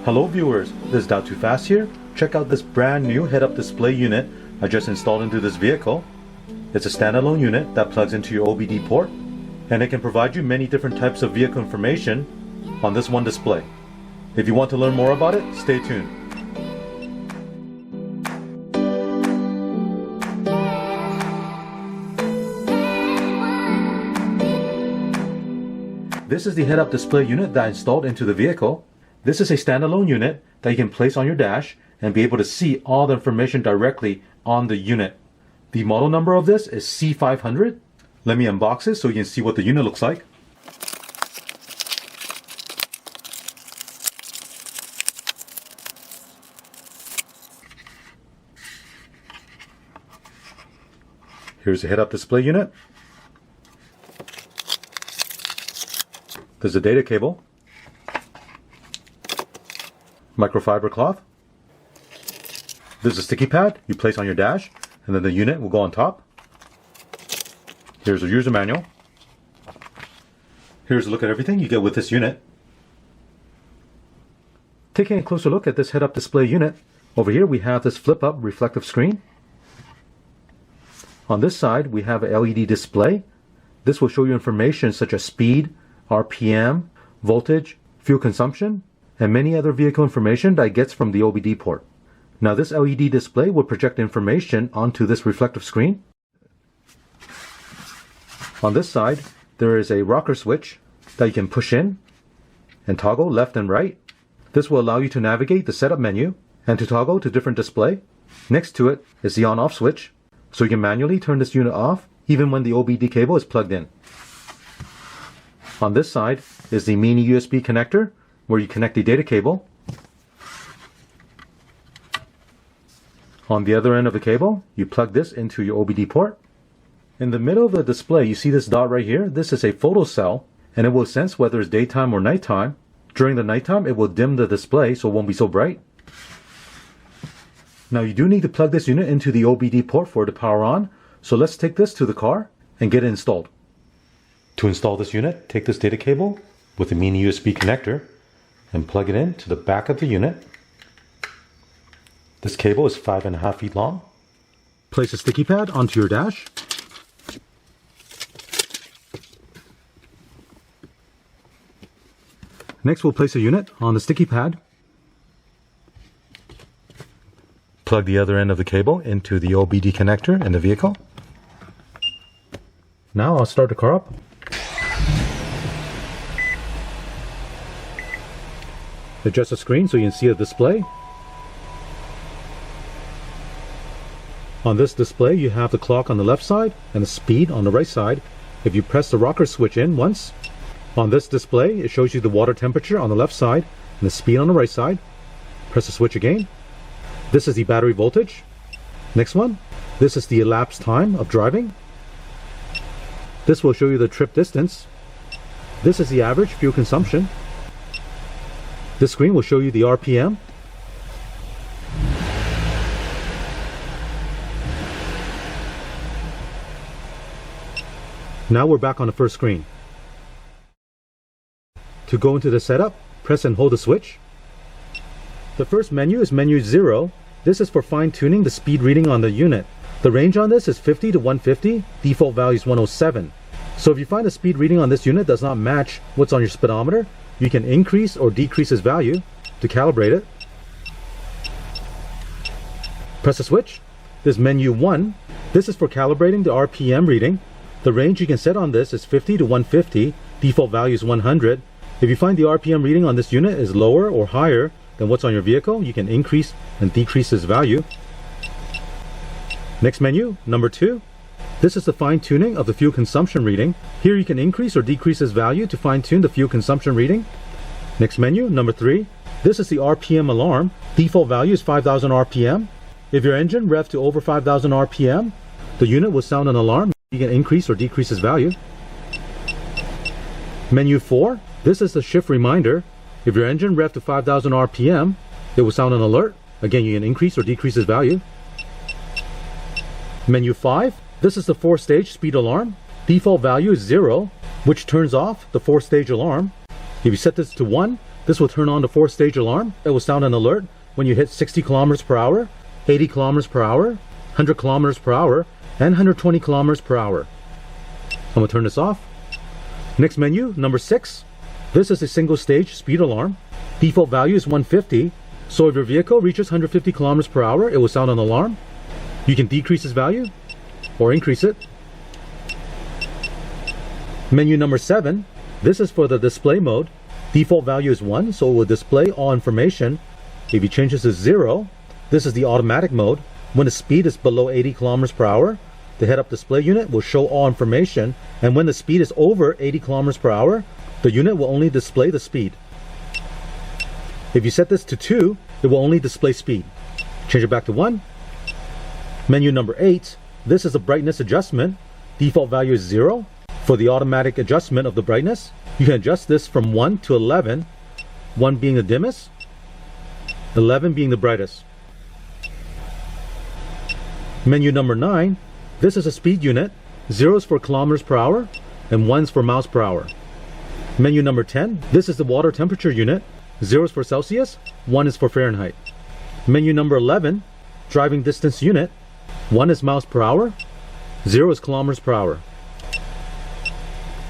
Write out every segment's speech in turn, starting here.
Hello viewers, this is Dow Too Fast here. Check out this brand new head-up display unit I just installed into this vehicle. It's a standalone unit that plugs into your OBD port, and it can provide you many different types of vehicle information on this one display. If you want to learn more about it, stay tuned. This is the head-up display unit that I installed into the vehicle. This is a standalone unit that you can place on your dash and be able to see all the information directly on the unit. The model number of this is C500. Let me unbox it so you can see what the unit looks like. Here's the head-up display unit. There's a data cable, microfiber cloth. There's a sticky pad you place on your dash, and then the unit will go on top. Here's a user manual. Here's a look at everything you get with this unit. Taking a closer look at this head-up display unit, over here we have this flip-up reflective screen. On this side we have a LED display. This will show you information such as speed, RPM, voltage, fuel consumption, and many other vehicle information that it gets from the OBD port. Now this LED display will project information onto this reflective screen. On this side, there is a rocker switch that you can push in and toggle left and right. This will allow you to navigate the setup menu and to toggle to different display. Next to it is the on-off switch, so you can manually turn this unit off even when the OBD cable is plugged in. On this side is the mini USB connector where you connect the data cable. On the other end of the cable, you plug this into your OBD port. In the middle of the display, you see this dot right here. This is a photo cell, and it will sense whether it's daytime or nighttime. During the nighttime, it will dim the display so it won't be so bright. Now you do need to plug this unit into the OBD port for it to power on, so let's take this to the car and get it installed. To install this unit, take this data cable with a mini USB connector and plug it in to the back of the unit. This cable is 5.5 feet long. Place a sticky pad onto your dash. Next, we'll place a unit on the sticky pad. Plug the other end of the cable into the OBD connector in the vehicle. Now I'll start the car up. Adjust the screen so you can see the display. On this display you have the clock on the left side and the speed on the right side. If you press the rocker switch in once, on this display it shows you the water temperature on the left side and the speed on the right side. Press the switch again. This is the battery voltage. Next one, this is the elapsed time of driving. This will show you the trip distance. This is the average fuel consumption. This screen will show you the RPM. Now we're back on the first screen. To go into the setup, press and hold the switch. The first menu is menu 0. This is for fine-tuning the speed reading on the unit. The range on this is 50 to 150, default value is 107. So if you find the speed reading on this unit does not match what's on your speedometer, you can increase or decrease its value to calibrate it. Press the switch. This is menu 1. This is for calibrating the RPM reading. The range you can set on this is 50 to 150, default value is 100. If you find the RPM reading on this unit is lower or higher than what's on your vehicle, you can increase and decrease its value. Next menu, number 2. This is the fine-tuning of the fuel consumption reading. Here you can increase or decrease its value to fine-tune the fuel consumption reading. Next menu, number 3. This is the RPM alarm. Default value is 5,000 RPM. If your engine revs to over 5,000 RPM, the unit will sound an alarm. You can increase or decrease its value. Menu 4. This is the shift reminder. If your engine revs to 5,000 RPM, it will sound an alert. Again, you can increase or decrease its value. Menu 5. This is the 4-stage speed alarm. Default value is 0, which turns off the 4-stage alarm. If you set this to 1, This will turn on the 4-stage alarm. It will sound an alert when you hit 60 kilometers per hour, 80 kilometers per hour, 100 kilometers per hour, and 120 kilometers per hour. I'm going to turn this off. Next menu, number 6. This is a single stage speed alarm. Default value is 150. So if your vehicle reaches 150 kilometers per hour, it will sound an alarm. You can decrease this value or increase it. Menu number 7. This is for the display mode. Default value is 1, so it will display all information. If you change this to 0, this is the automatic mode. When the speed is below 80 kilometers per hour, the head-up display unit will show all information, and when the speed is over 80 kilometers per hour, the unit will only display the speed. If you set this to 2, it will only display speed. Change it back to 1. Menu number 8. This is a brightness adjustment. Default value is 0. For the automatic adjustment of the brightness, you can adjust this from 1 to 11, 1 being the dimmest, 11 being the brightest. Menu number 9. This is a speed unit. 0 is for kilometers per hour and 1 is for miles per hour. Menu number 10. This is the water temperature unit. 0 is for Celsius, 1 is for Fahrenheit. Menu number 11. Driving distance unit. 1 is miles per hour, 0 is kilometers per hour.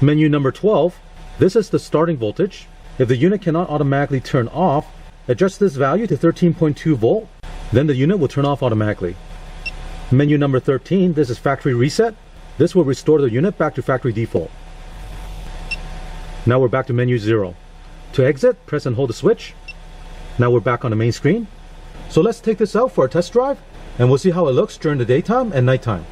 Menu number 12. This is the starting voltage. If the unit cannot automatically turn off, adjust this value to 13.2 volt, then the unit will turn off automatically. Menu number 13. This is factory reset. This will restore the unit back to factory default. Now we're back to menu 0. To exit, press and hold the switch. Now we're back on the main screen. So let's take this out for a test drive, and we'll see how it looks during the daytime and nighttime.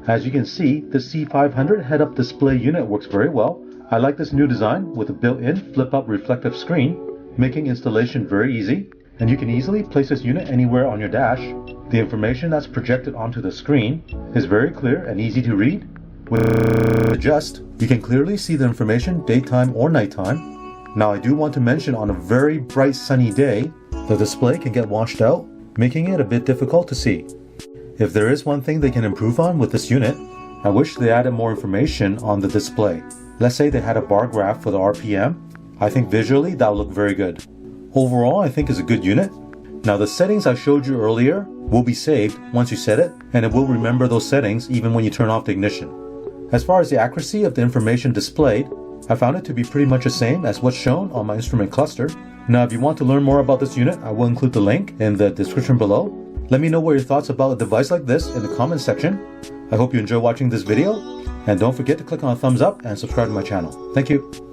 As you can see, the C500 head-up display unit works very well. I like this new design with a built-in flip-up reflective screen, making installation very easy. And you can easily place this unit anywhere on your dash. The information that's projected onto the screen is very clear and easy to read. With Adjust, you can clearly see the information daytime or nighttime. Now I do want to mention, on a very bright sunny day, the display can get washed out, making it a bit difficult to see. If there is one thing they can improve on with this unit, I wish they added more information on the display. Let's say they had a bar graph for the RPM. I think visually that would look very good. Overall, I think it's a good unit. Now the settings I showed you earlier will be saved once you set it, and it will remember those settings even when you turn off the ignition. As far as the accuracy of the information displayed, I found it to be pretty much the same as what's shown on my instrument cluster. Now if you want to learn more about this unit, I will include the link in the description below. Let me know what your thoughts about a device like this in the comments section. I hope you enjoy watching this video, and don't forget to click on a thumbs up and subscribe to my channel. Thank you.